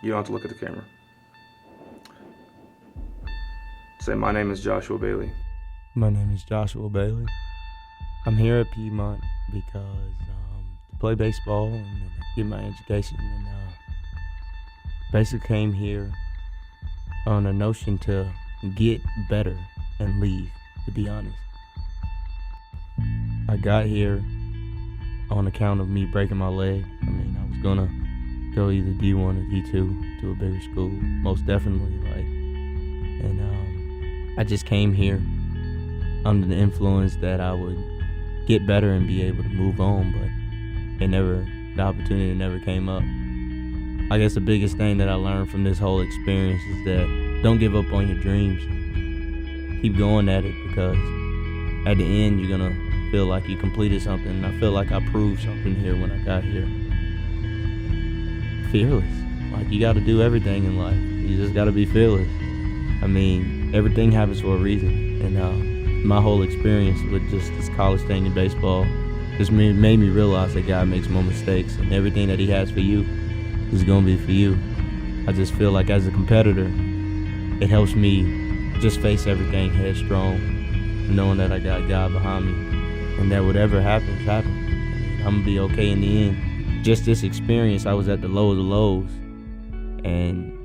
You don't have to look at the camera. Say, my name is Joshua Bailey. My name is Joshua Bailey. I'm here at Piedmont because to play baseball and get my education, and basically came here on a notion to get better and leave, to be honest. I got here on account of me breaking my leg. I was gonna go either D1 or D2 to a bigger school, most definitely. I just came here under the influence that I would get better and be able to move on, but the opportunity never came up. I guess the biggest thing that I learned from this whole experience is that don't give up on your dreams. Keep going at it, because at the end you're gonna feel like you completed something. And I feel like I proved something here when I got here. Fearless. You gotta do everything in life. You just gotta be fearless. Everything happens for a reason. And my whole experience with just this college thing in baseball just made me realize that God makes more mistakes, and everything that he has for you is gonna be for you. I just feel like as a competitor, it helps me just face everything headstrong, knowing that I got God behind me, and that whatever happens, happens. I'm gonna be okay in the end. Just this experience, I was at the low of the lows, and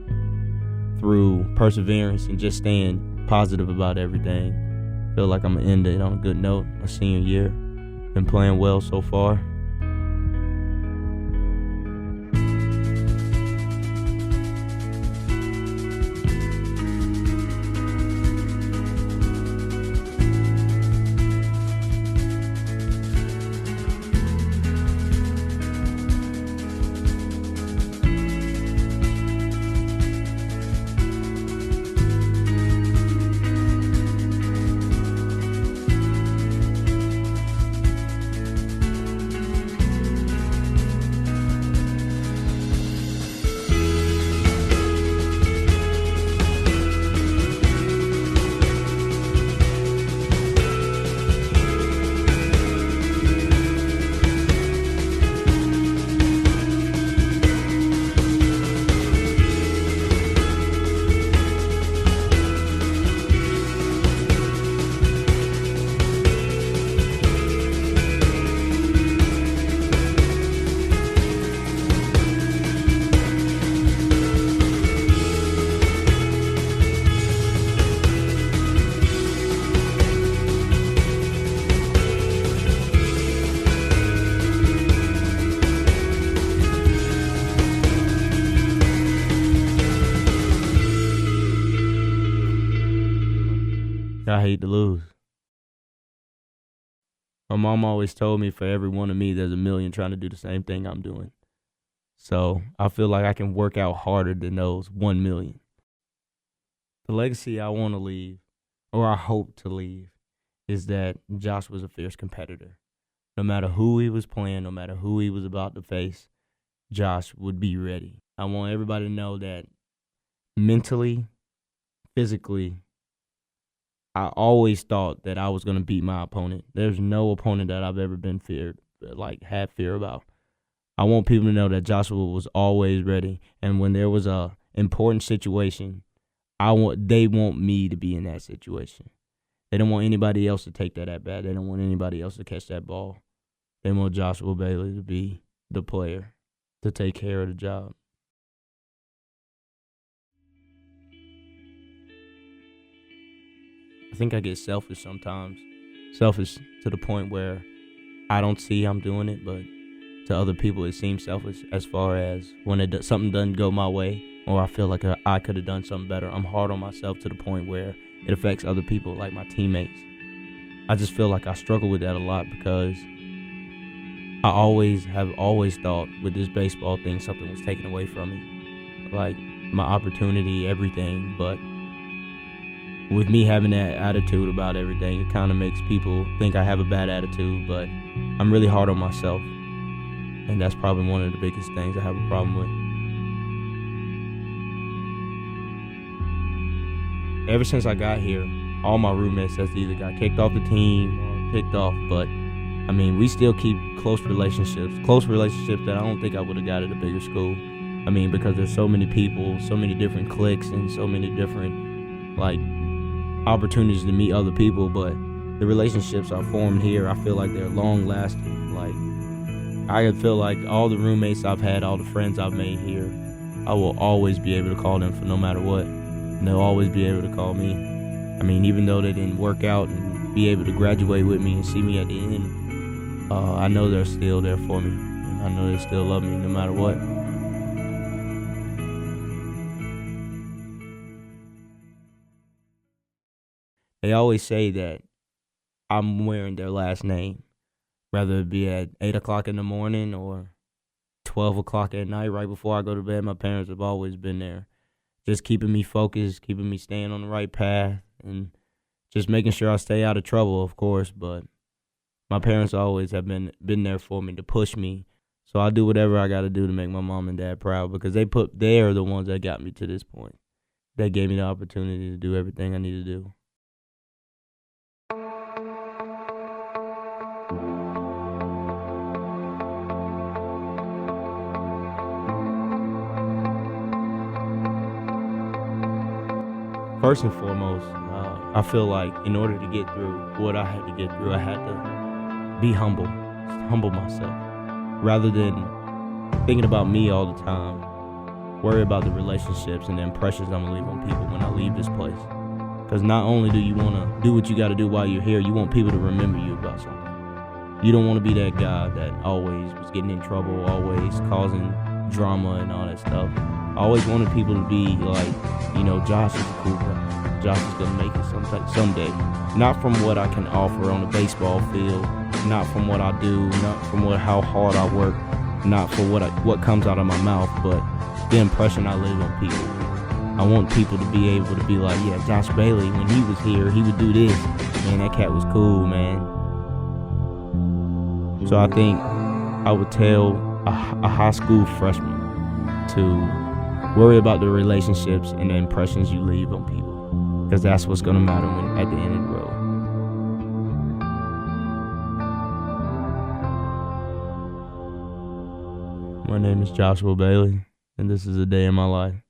through perseverance and just staying positive about everything, I feel like I'm gonna end it on a good note. My senior year, been playing well so far. I hate to lose. My mom always told me for every one of me, there's a million trying to do the same thing I'm doing. So I feel like I can work out harder than those 1 million. The legacy I want to leave, or I hope to leave, is that Josh was a fierce competitor. No matter who he was playing, no matter who he was about to face, Josh would be ready. I want everybody to know that mentally, physically, I always thought that I was going to beat my opponent. There's no opponent that I've ever been had fear about. I want people to know that Joshua was always ready. And when there was a important situation, they want me to be in that situation. They don't want anybody else to take that at bat. They don't want anybody else to catch that ball. They want Joshua Bailey to be the player, to take care of the job. I think I get selfish sometimes. Selfish to the point where I don't see I'm doing it, but to other people it seems selfish, as far as when something doesn't go my way, or I feel like I could have done something better. I'm hard on myself to the point where it affects other people, like my teammates. I just feel like I struggle with that a lot, because I have always thought with this baseball thing something was taken away from me. Like my opportunity, everything, but with me having that attitude about everything, it kind of makes people think I have a bad attitude, but I'm really hard on myself. And that's probably one of the biggest things I have a problem with. Ever since I got here, all my roommates has either got kicked off the team or picked off, but we still keep close relationships that I don't think I would have got at a bigger school. I mean, because there's so many people, so many different cliques, and so many different, like, opportunities to meet other people. But the relationships are formed here, I feel like they're long lasting. Like, I feel like all the roommates I've had, all the friends I've made here, I will always be able to call them for no matter what. And they'll always be able to call me. I mean, even though they didn't work out and be able to graduate with me and see me at the end, I know they're still there for me. And I know they still love me no matter what. They always say that I'm wearing their last name, whether it be at 8 o'clock in the morning or 12 o'clock at night right before I go to bed. My parents have always been there, just keeping me focused, keeping me staying on the right path, and just making sure I stay out of trouble, of course. But my parents always have been there for me to push me. So I do whatever I got to do to make my mom and dad proud, because they are the ones that got me to this point. They gave me the opportunity to do everything I need to do. First and foremost, I feel like in order to get through what I had to get through, I had to be humble, just humble myself, rather than thinking about me all the time, worry about the relationships and the impressions I'm gonna leave on people when I leave this place. Because not only do you want to do what you got to do while you're here, you want people to remember you about something. You don't want to be that guy that always was getting in trouble, always causing drama and all that stuff. I always wanted people to be like, Josh is a cool guy. Josh is going to make it someday. Not from what I can offer on the baseball field, not from what I do, not from how hard I work, not for what comes out of my mouth, but the impression I leave on people. I want people to be able to be like, yeah, Josh Bailey, when he was here, he would do this. Man, that cat was cool, man. So I think I would tell a high school freshman to worry about the relationships and the impressions you leave on people, because that's what's going to matter at the end of the road. My name is Joshua Bailey, and this is a day in my life.